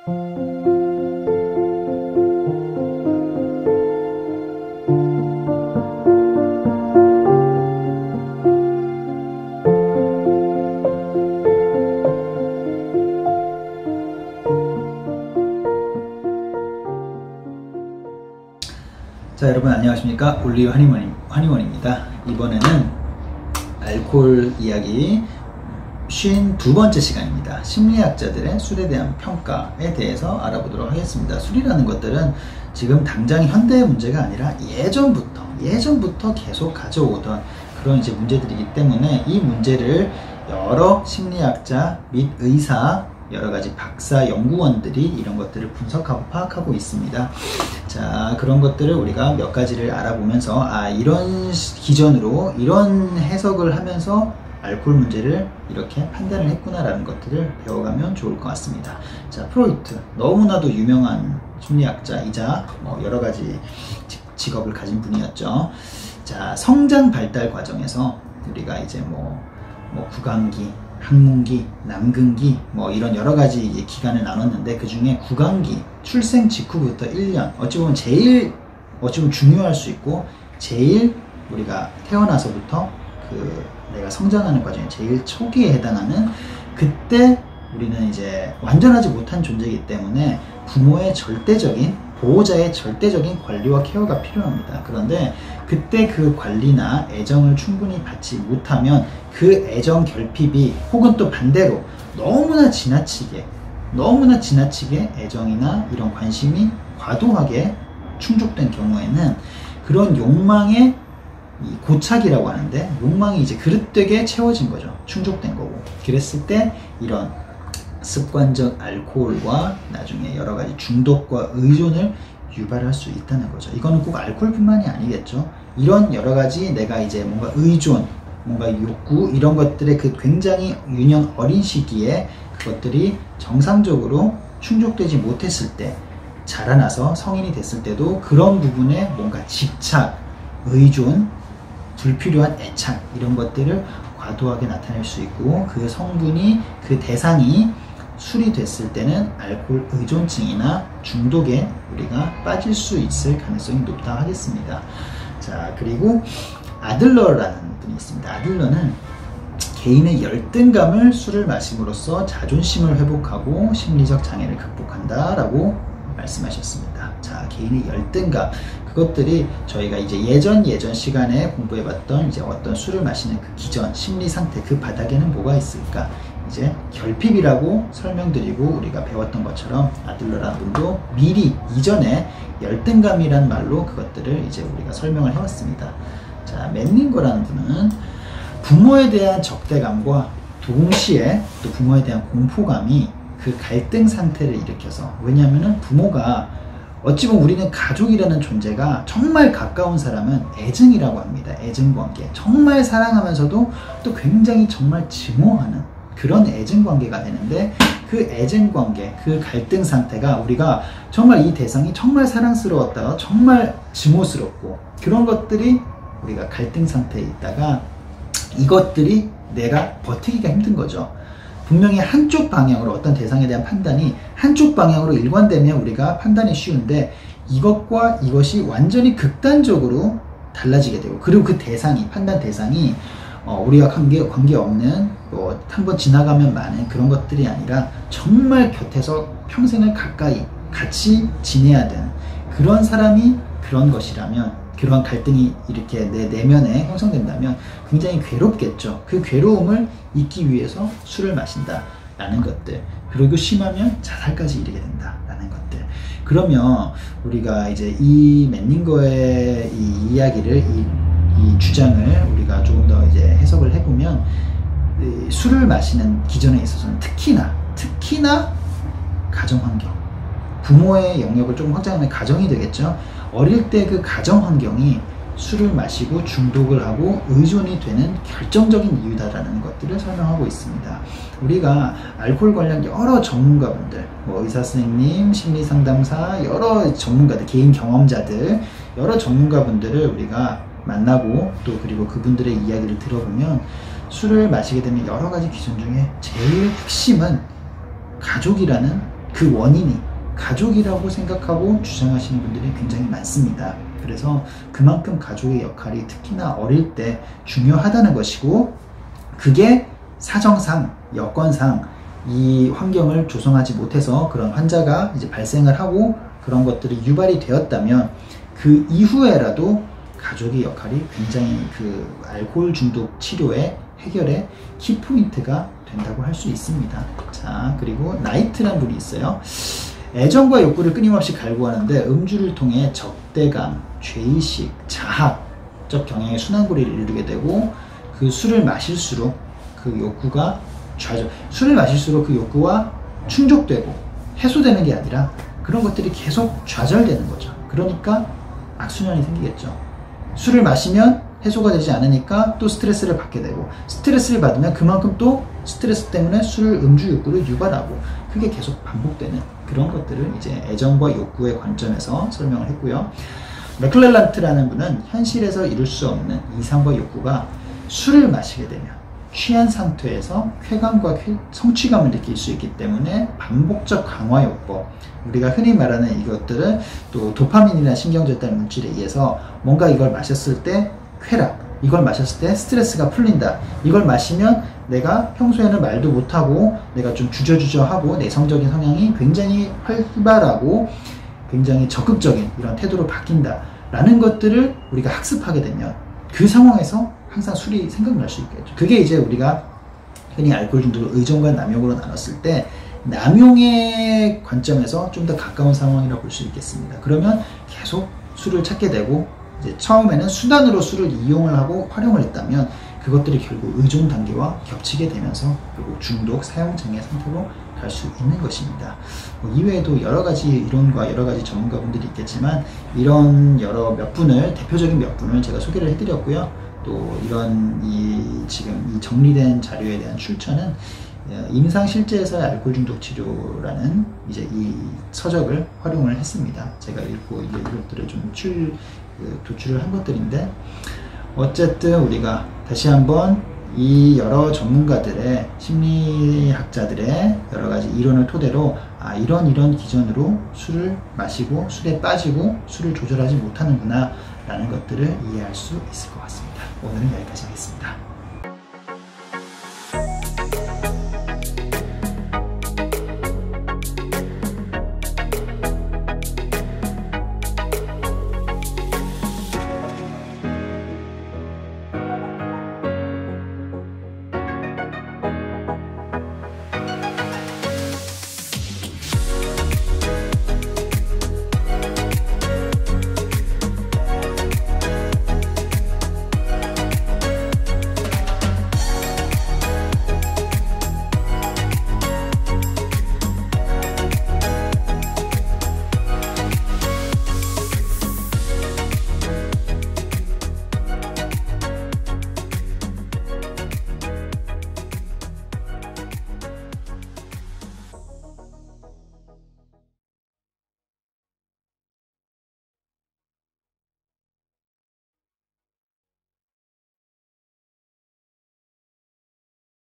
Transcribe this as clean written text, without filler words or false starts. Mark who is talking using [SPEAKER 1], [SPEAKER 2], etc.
[SPEAKER 1] 자, 여러분 안녕하십니까? 올리브 한의원입니다. 이번에는 알코올 이야기 52번째 시간입니다. 심리학자들의 술에 대한 평가에 대해서 알아보도록 하겠습니다. 술이라는 것들은 지금 당장 현대의 문제가 아니라 예전부터 계속 가져오던 그런 이제 문제들이기 때문에 이 문제를 여러 심리학자 및 의사, 여러가지 박사 연구원들이 이런 것들을 분석하고 파악하고 있습니다. 자, 그런 것들을 우리가 몇 가지를 알아보면서 이런 기전으로 이런 해석을 하면서 알코올 문제를 이렇게 판단을 했구나 라는 것들을 배워가면 좋을 것 같습니다. 자, 프로이트, 너무나도 유명한 심리학자이자 여러가지 직업을 가진 분이었죠. 자, 성장 발달 과정에서 우리가 이제 구강기, 항문기, 남근기 이런 여러가지 기간을 나눴는데, 그 중에 구강기, 출생 직후부터 1년, 어찌 보면 중요할 수 있고 제일 우리가 태어나서부터 내가 성장하는 과정에 제일 초기에 해당하는, 그때 우리는 이제 완전하지 못한 존재이기 때문에 부모의 보호자의 절대적인 관리와 케어가 필요합니다. 그런데 그때 그 관리나 애정을 충분히 받지 못하면 그 애정 결핍이, 혹은 또 반대로 너무나 지나치게 애정이나 이런 관심이 과도하게 충족된 경우에는 그런 욕망의 고착이라고 하는데, 욕망이 이제 그릇되게 채워진 거죠. 충족된 거고. 그랬을 때 이런 습관적 알코올과 나중에 여러가지 중독과 의존을 유발할 수 있다는 거죠. 이거는 꼭 알코올뿐만이 아니겠죠. 이런 여러가지 내가 이제 뭔가 의존, 뭔가 욕구, 이런 것들의 그 굉장히 유년 어린 시기에 그것들이 정상적으로 충족되지 못했을 때, 자라나서 성인이 됐을 때도 그런 부분에 뭔가 집착, 의존, 불필요한 애착, 이런 것들을 과도하게 나타낼 수 있고, 그 성분이, 그 대상이 술이 됐을 때는 알코올 의존증이나 중독에 우리가 빠질 수 있을 가능성이 높다 하겠습니다. 자, 그리고 아들러라는 분이 있습니다. 아들러는 개인의 열등감을 술을 마심으로써 자존심을 회복하고 심리적 장애를 극복한다 라고 말씀하셨습니다. 자, 개인의 열등감, 그것들이 저희가 이제 예전 시간에 공부해봤던 이제 어떤 술을 마시는 그 기전 심리 상태, 그 바닥에는 뭐가 있을까? 이제 결핍이라고 설명드리고 우리가 배웠던 것처럼 아들러라는 분도 미리 이전에 열등감이란 말로 그것들을 이제 우리가 설명을 해왔습니다. 자, 맨닝거라는 분은 부모에 대한 적대감과 동시에 또 부모에 대한 공포감이 그 갈등 상태를 일으켜서, 왜냐하면은 부모가, 어찌 보면 우리는 가족이라는 존재가 정말 가까운 사람은 애증이라고 합니다. 애증관계. 정말 사랑하면서도 또 굉장히 정말 증오하는 그런 애증관계가 되는데, 그 애증관계, 그 갈등 상태가 우리가 정말 이 대상이 정말 사랑스러웠다가 정말 증오스럽고, 그런 것들이 우리가 갈등 상태에 있다가 이것들이 내가 버티기가 힘든 거죠. 분명히 한쪽 방향으로 어떤 대상에 대한 판단이 한쪽 방향으로 일관되면 우리가 판단이 쉬운데, 이것과 이것이 완전히 극단적으로 달라지게 되고, 그리고 그 대상이, 판단 대상이 우리가 관계없는 한번 지나가면 많은 그런 것들이 아니라 정말 곁에서 평생을 가까이 같이 지내야 되는 그런 사람이 그런 것이라면, 그런 갈등이 이렇게 내 내면에 형성된다면 굉장히 괴롭겠죠. 그 괴로움을 잊기 위해서 술을 마신다 라는 것들, 그리고 심하면 자살까지 이르게 된다 라는 것들. 그러면 우리가 이제 이 맨닝거의 이 이야기를, 이 주장을 우리가 조금 더 이제 해석을 해보면, 술을 마시는 기전에 있어서는 특히나 가정환경, 부모의 영역을 조금 확장하면 가정이 되겠죠. 어릴 때 그 가정환경이 술을 마시고 중독을 하고 의존이 되는 결정적인 이유다라는 것들을 설명하고 있습니다. 우리가 알코올 관련 여러 전문가분들, 의사 선생님, 심리상담사, 여러 전문가들, 개인 경험자들, 여러 전문가분들을 우리가 만나고 또 그리고 그분들의 이야기를 들어보면, 술을 마시게 되면 여러 가지 기준 중에 제일 핵심은 가족이라는 그 원인이 가족이라고 생각하고 주장하시는 분들이 굉장히 많습니다. 그래서 그만큼 가족의 역할이 특히나 어릴 때 중요하다는 것이고, 그게 사정상, 여건상 이 환경을 조성하지 못해서 그런 환자가 이제 발생을 하고 그런 것들이 유발이 되었다면 그 이후에라도 가족의 역할이 굉장히 그 알코올 중독 치료의 해결의 키포인트가 된다고 할 수 있습니다. 자, 그리고 나이트란 분이 있어요. 애정과 욕구를 끊임없이 갈구하는데 음주를 통해 적대감, 죄의식, 자학적 경향의 순환고리를 이루게 되고, 그 술을 마실수록 그 욕구가 술을 마실수록 그 욕구와 충족되고 해소되는 게 아니라 그런 것들이 계속 좌절되는 거죠. 그러니까 악순환이 생기겠죠. 술을 마시면 해소가 되지 않으니까 또 스트레스를 받게 되고, 스트레스를 받으면 그만큼 또 스트레스 때문에 음주 욕구를 유발하고, 그게 계속 반복되는 그런 것들을 이제 애정과 욕구의 관점에서 설명을 했고요. 맥클렐란트라는 분은 현실에서 이룰 수 없는 이상과 욕구가 술을 마시게 되면 취한 상태에서 쾌감과 성취감을 느낄 수 있기 때문에 반복적 강화요법, 우리가 흔히 말하는 이것들은 또 도파민이나 신경전달 물질에 의해서 뭔가 이걸 마셨을 때 쾌락, 이걸 마셨을 때 스트레스가 풀린다, 이걸 마시면 내가 평소에는 말도 못하고 내가 좀 주저주저하고 내성적인 성향이 굉장히 활발하고 굉장히 적극적인 이런 태도로 바뀐다 라는 것들을 우리가 학습하게 되면 그 상황에서 항상 술이 생각날 수 있겠죠. 그게 이제 우리가 흔히 알코올 중독을 의존과 남용으로 나눴을 때 남용의 관점에서 좀 더 가까운 상황이라고 볼 수 있겠습니다. 그러면 계속 술을 찾게 되고, 이제 처음에는 수단으로 술을 이용을 하고 활용을 했다면 그것들이 결국 의존 단계와 겹치게 되면서 결국 중독, 사용장애 상태로 갈 수 있는 것입니다. 이외에도 여러 가지 이론과 여러 가지 전문가분들이 있겠지만, 이런 대표적인 몇 분을 제가 소개를 해드렸고요. 또 이런 지금 이 정리된 자료에 대한 출처는 임상실제에서의 알코올 중독 치료라는 이제 이 서적을 활용을 했습니다. 제가 읽고 이것들을 좀 도출을 한 것들인데, 어쨌든 우리가 다시 한번 이 여러 전문가들의, 심리학자들의 여러 가지 이론을 토대로 이런 기전으로 술을 마시고 술에 빠지고 술을 조절하지 못하는구나 라는 것들을 이해할 수 있을 것 같습니다. 오늘은 여기까지 하겠습니다.